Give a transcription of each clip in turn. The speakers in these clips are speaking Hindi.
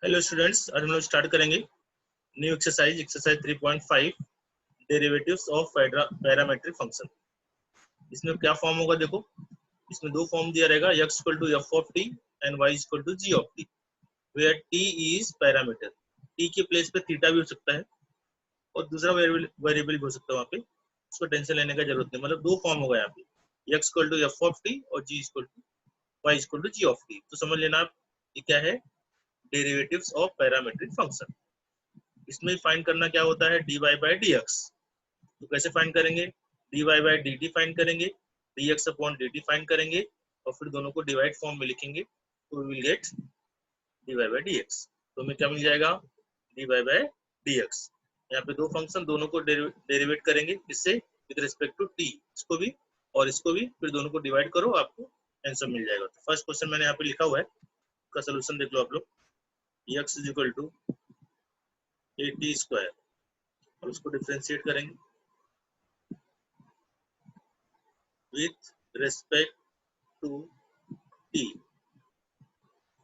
हेलो स्टूडेंट्स, आज हम लोग स्टार्ट करेंगे new exercise 3.5 derivatives of parametric function. इसमें क्या फॉर्म होगा देखो, इसमें दो फॉर्म दिया रहेगा, x equal to f of t and y equal to g of t, where t is parameter. t के प्लेस पे थीटा भी हो सकता है और दूसरा वेरिएबल भी हो सकता है, वहाँ पे उसको टेंशन लेने का जरूरत नहीं। मतलब दो फॉर्म होगा यहाँ पे, x equal to f of t और g equal to y equal to g of t. तो समझ लेना आप ये क्या है, डेरिवेटिव्स ऑफ पैरामेट्रिक फंक्शन। इसमें फाइंड करना क्या होता है, dy बाई डी एक्स। तो कैसे फाइंड करेंगे, dy by d T find करेंगे, dx अपॉन dt फाइंड करेंगे और फिर दोनों को डिवाइड फॉर्म में लिखेंगे तो we will get dy by dx। तो हमें क्या मिल जाएगा, dy बाई dx। यहाँ पे दो फंक्शन, दोनों को डेरिवेट करेंगे, इससे विद रिस्पेक्ट टू t, इसको भी और इसको भी, फिर दोनों को डिवाइड करो, आपको आंसर मिल जाएगा। तो फर्स्ट क्वेश्चन मैंने यहाँ पे लिखा हुआ है, उसका सोल्यूशन देख लो आप लोग। x is equal to a t square और उसको डिफ्रेंशिएट करेंगे विथ रेस्पेक्ट टू टी,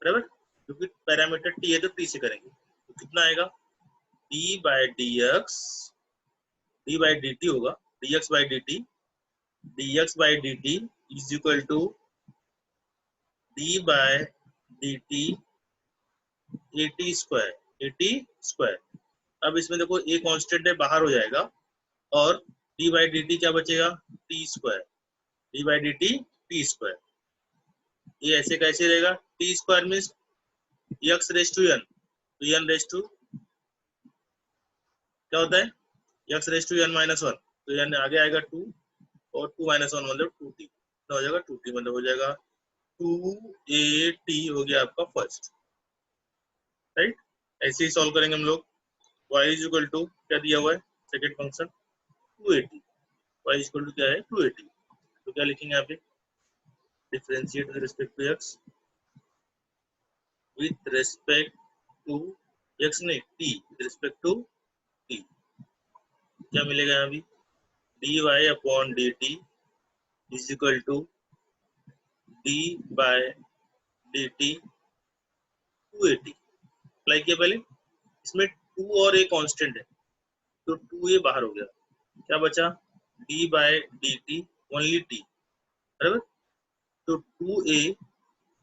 बराबर, क्योंकि पैरामीटर टी है तो टी से करेंगे। तो कितना आएगा, d by d x, d by d t होगा, d x by d t, d x by d t is equal to d by d t a t square, a t square. अब इसमें देखो ए कांस्टेंट है, बाहर हो जाएगा और डी बाई डी टी क्या बचेगा, t square, d by d t t square. ये ऐसे कैसे रहेगा, t square means x raise to n, तो एन रेस टू क्या होता है, x raise to n minus one, तो एन आगे आएगा टू और टू माइनस वन मतलब टू टी, हो जाएगा टू टी, मतलब हो जाएगा टू ए टी, हो गया आपका फर्स्ट, राइट। ऐसे ही सॉल्व करेंगे हम लोग। y इज इक्वल टू क्या दिया हुआ है, second function 280, y is equal to क्या है 280। तो क्या लिखेंगे यहाँ पे, differentiate with respect to x, with respect to x नहीं t, with respect to t। क्या मिलेगा यहाँ भी, dy upon d t is equal to d by d t 280। Apply किया पहले, इसमें टू और ए कांस्टेंट है तो टू ए बाहर हो गया, क्या बचा, d by d t only t, बराबर। तो टू ए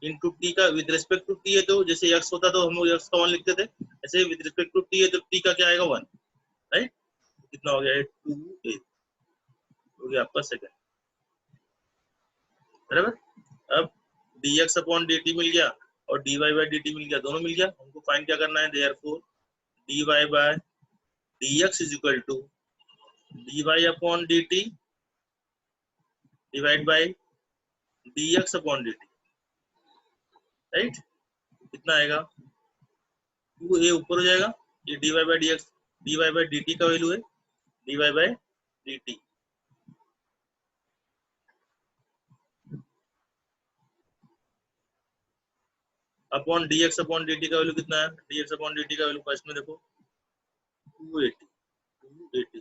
इंटू टी का विद रिस्पेक्ट टू टी है, तो जैसे एक्स होता तो हम लोग एक्स का वन लिखते थे, ऐसे विद रिस्पेक्ट टू टी है तो टी का क्या आएगा वन, राइट। कितना हो गया, टू ए हो गया आपका सेकंड, बराबर। अब d x upon d t मिल गया और d y by d t मिल गया, दोनों मिल गया। हमको फाइंड क्या करना है, therefore d y by d x is equal to d y upon d t divide by d x upon d t, right. कितना आएगा, टू ए ऊपर हो जाएगा, ये d y by d x, d y by d t का वैल्यू है D y by d t, upon d x upon d t का वैल्यू कितना है, d x upon d t का वैल्यू फर्स्ट में देखो 280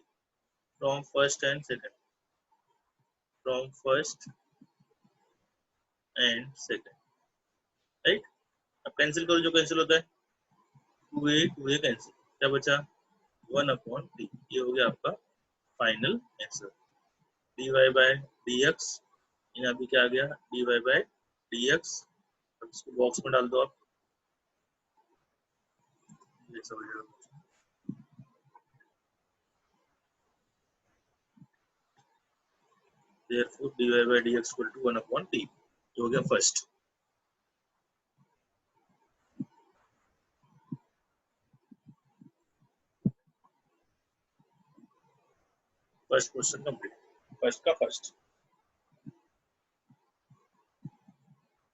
from first and second, from first and second, right. अब कैंसिल करो, जो कैंसिल होता है टू ए कैंसिल, क्या बचा वन अपॉन टी, ये हो गया आपका final answer. D y by d x, यहाँ भी क्या आ गया, d y by d x. अब इसको बॉक्स में डाल दो आप, जैसा हो जाएगा। Therefore dy by dx equal to 1 upon t, ये हो गया first. First question complete, first का फर्स्ट।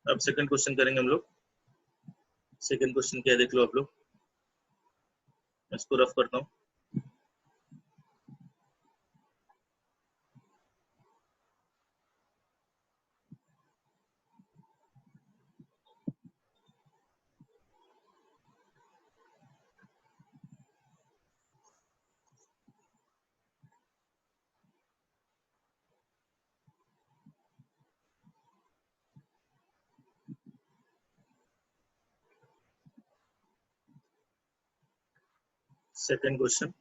अब सेकंड क्वेश्चन करेंगे हम लोग। सेकंड क्वेश्चन क्या है देख लो आप लोग, मैं इसको रफ करता हूँ। Second question.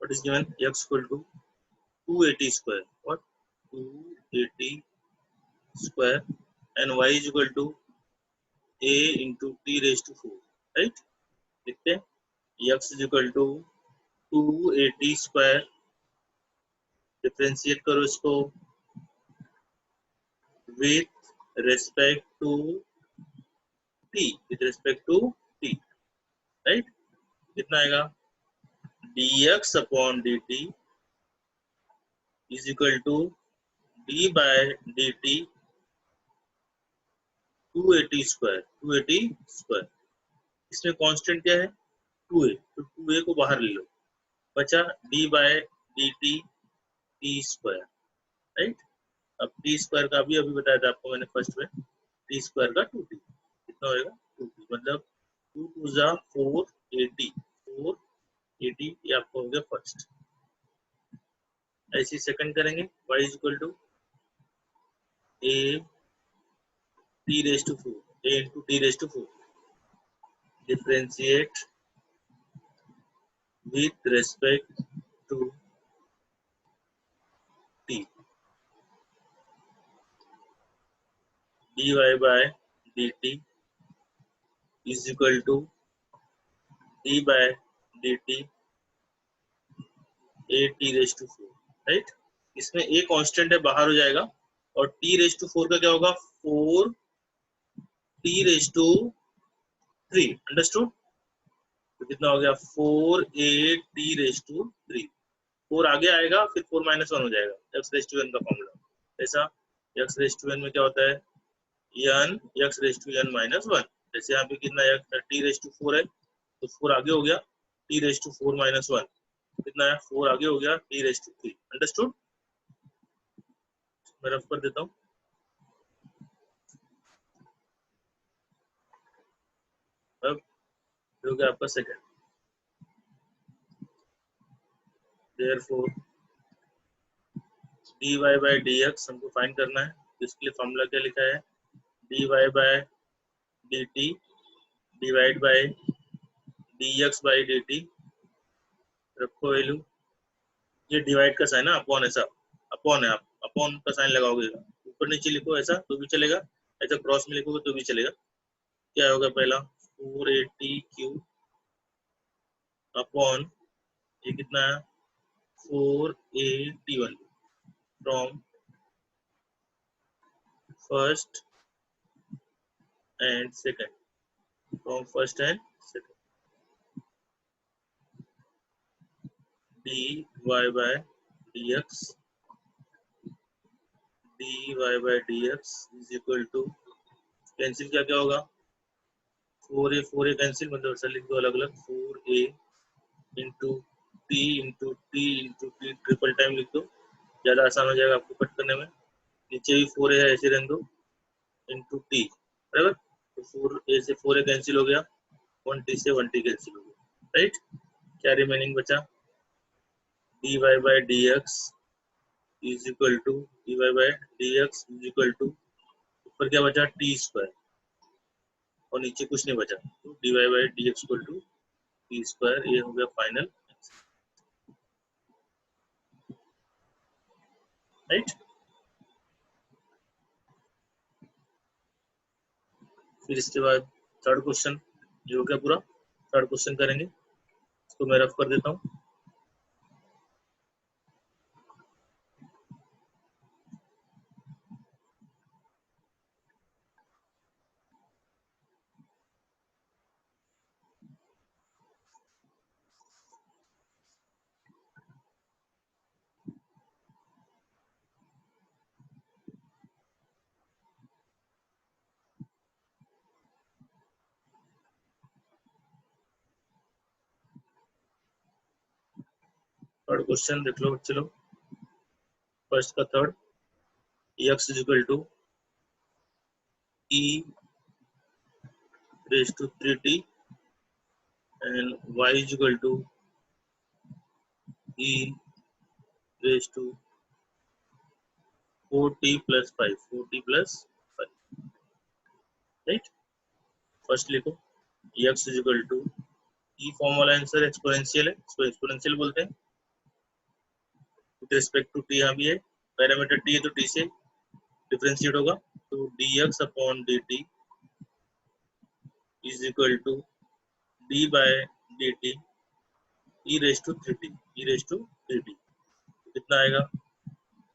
What is given? X equal to 280 square. What? 280 square and y is equal to a into t raised to 4. Right? लिखते हैं x is equal to 280 square. Differentiate करो इसको with respect to t. With respect to t. Right? कितना आएगा? dx upon dt is equal to d by dt 280 square 280 square. इसमें कांस्टेंट क्या है? 2a. तो 2a को बाहर ले लो, बचा d by dt t square. Right. अब t स्क्वायर का भी अभी बताया था आपको मैंने फर्स्ट में, t स्क्वायर का 2t कितना होएगा? 2t मतलब 2 2 जा 480 480 ये आपको हो गया फर्स्ट. ऐसे सेकंड करेंगे y is equal to a t raised to 4 a into t raised to 4. Differentiate with respect to t. dy by dt is equal to d by dt a t raised to 4. Right. इसमें a कांस्टेंट है, बाहर हो जाएगा, और t raised to 4 का क्या होगा? 4 t raised to 3. अंडरस्टूड. तो कितना हो गया? 4a t raised to 3. 4 आगे आएगा, फिर 4 - 1 हो जाएगा. x raised to n का फॉर्मूला ऐसा. x raised to n में क्या होता है? n x raised to n - 1. जैसे यहाँ पे कितना है? t raised to 4 है, तो 4 आगे हो गया, t raised to 4 - 1 कितना है? 4 आगे हो गया, t raised to 3. अंडरस्टूड. मैं रफ कर देता हूँ. अब हो गया आपका second. Therefore dy by dx हमको फाइंड करना है. इसके लिए फॉर्मूला क्या लिखा है? dy by dt divide by dx by dt. रखो वैल्यू. ये डिवाइड का साइन है, अपॉन ऐसा अपॉन है, आप अपॉन का साइन लगाओगे, ऊपर नीचे लिखो ऐसा तो भी चलेगा, ऐसा क्रॉस में लिखोगे तो भी चलेगा. क्या होगा? पहला 480 क्यूब अपॉन ये कितना है? 481 from first and second. From first and second. dy by dx dy by dx is equal to cancel क्या क्या होगा? 4a कैंसिल, मतलब ऐसा लिख दो अलग अलग. 4a into T triple time लिख दो, ज्यादा आसान हो जाएगा आपको कट करने में. नीचे भी 4a है, ऐसे रहने दो, इंटू टी. बराबर. तो 4a से 4a कैंसिल हो गया, 1t से 1t कैंसिल हो गया. राइट. क्या रिमेनिंग बचा? dy by dx is equal to dy by dx is equal to ऊपर क्या बचा? टी स्क्वायर, और नीचे कुछ नहीं बचा. तो dy by dx equal to T square. ये हो गया फाइनल. राइट. फिर इसके बाद थर्ड क्वेश्चन जो हो गया पूरा. थर्ड क्वेश्चन करेंगे, इसको मैं रफ कर देता हूँ. थर्ड क्वेश्चन देख लो बच्चे लोग. फर्स्ट का third. x is equal to e raised to 3t and y is equal to e raised to 4t plus 5. 4t plus 5. Right. First लिखो x equal to e form वाला आंसर एक्सपोनेंशियल है, इसको एक्सपोनेंशियल बोलते हैं। विद रिस्पेक्ट टू टी यहाँ भी है, पैरामीटर टी है तो टी से डिफरेंशिएट होगा, तो dx upon dt is equal to d by dt e raise to 3t, e raise to 3t। कितना आएगा,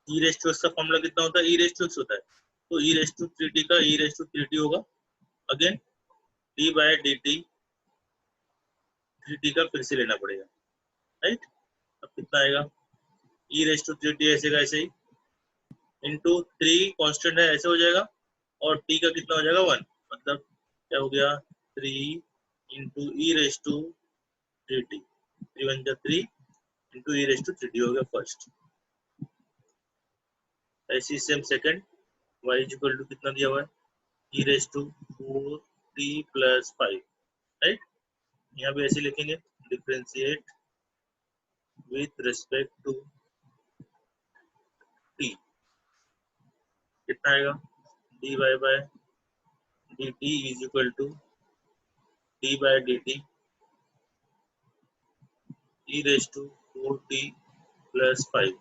e रेज टू x का फॉर्मूला कितना होता है, e रेज टू x होता है, तो e रेज टू 3t का e रेज टू 3t होगा। Again d by dt 3t का फिर से लेना पड़ेगा, राइट। अब कितना आएगा, e रेज टू 3t ऐसे का ऐसे ही इंटू 3 कॉन्स्टेंट है ऐसे हो जाएगा, और t का कितना हो जाएगा 1, मतलब क्या हो गया 3 into e raise to 3t, 3 1 3 into e raise to 3t हो गया फर्स्ट। ऐसी same second y equal to कितना दिया हुआ है, e raise to 4t plus 5, right. यहाँ भी ऐसे लिखेंगे, differentiate with respect to t, कितना आएगा dy by dt is equal to d by dt e raise to 4t plus 5।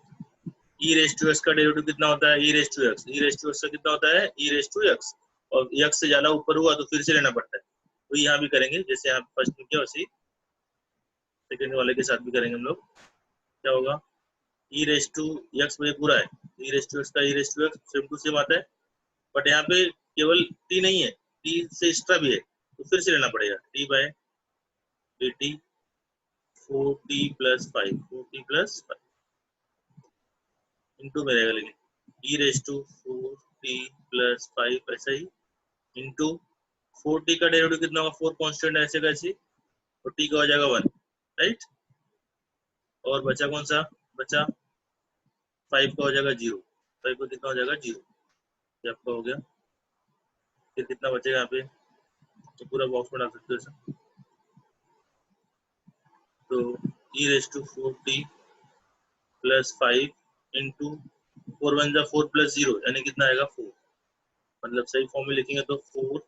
e raise to x का डेरिवेटिव कितना होता है, e raise to x, e raise to x का कितना होता है, e रेज टू x, और x से ज्यादा ऊपर हुआ तो फिर से लेना पड़ता है, तो यहाँ भी करेंगे जैसे यहाँ फर्स्ट में किया वैसे सेकंड वाले के साथ भी करेंगे हम लोग। क्या होगा, e रेज टू x में पूरा है, e रेज टू x का e raise to x same to same आता है, बट यहाँ पे केवल t नहीं है, t से एक्स्ट्रा भी है, तो फिर से लेना पड़ेगा t by dt 4t plus 5, 4t plus 5 into में रहेगा, लेकिन e raise to 4t plus 5 ऐसा ही इंटू 4t का डेरिवेटिव कितना होगा, 4 कांस्टेंट है ऐसे कैसे, तो t का हो जाएगा 1, राइट। और बचा कौन सा, बचा 5 का हो जाएगा 0, 5 का कितना हो जाएगा 0, ये आपका हो गया। फिर कितना बचेगा यहाँ पे, तो पूरा बॉक्स में डाल सकते हो ऐसा, तो e raise to 4t plus 5 into 4 1 जा 4 प्लस 0 यानी कितना आएगा 4, मतलब सही फॉर्म में लिखेंगे तो 4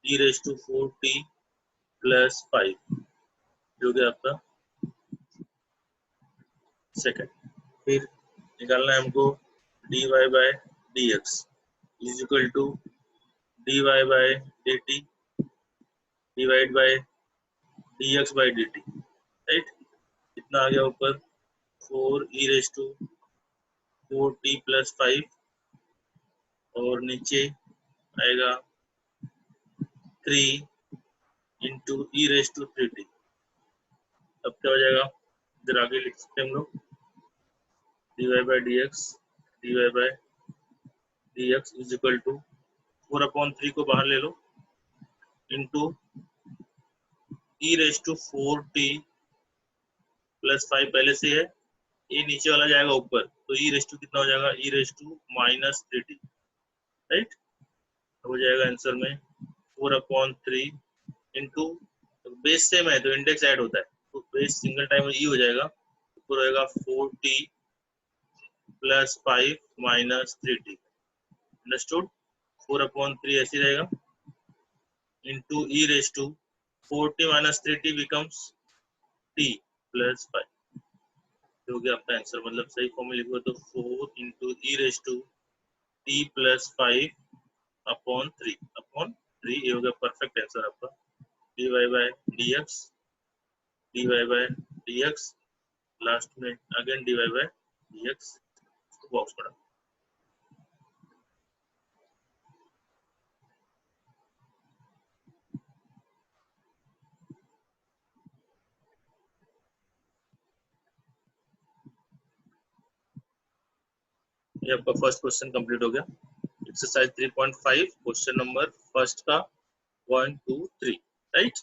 e raise to 4t plus 5 जो कि आपका सेकंड। फिर निकालना है हमको dy by dx is equal to dy by dt divide by dx by dt, right. कितना आ गया ऊपर 4 e raise to 4t plus 5 और नीचे आएगा 3 into e raise to 3t। अब क्या हो जाएगा, इधर आगे लिख सकते हैं हम लोग dy by dx is equal to 4/3 को बाहर ले लो into e raise to 4t plus 5 पहले से है, ये नीचे वाला जाएगा ऊपर, तो ई रेज टू कितना हो जाएगा, e raise to minus 3t, right. हो जाएगा आंसर में 4/3 इंटू बेस सेम है तो इंडेक्स ऐड होता है, तो बेस सिंगल टाइम ई हो जाएगा, ऊपर होएगा 4t plus 5 minus 3t, understood. 4/3 ऐसे रहेगा into e raise to 4t minus 3t becomes t plus 5, जो कि आपका आंसर, मतलब सही फॉर्म में लिखो तो 4 into e raise to t plus 5/3 ये हो गया परफेक्ट आंसर आपका। dy बाय dx लास्ट में again dy by dx box पड़ा। ये आपका फर्स्ट क्वेश्चन कंप्लीट हो गया। एक्सरसाइज 3.5 क्वेश्चन नंबर फर्स्ट का 1 2 3, राइट।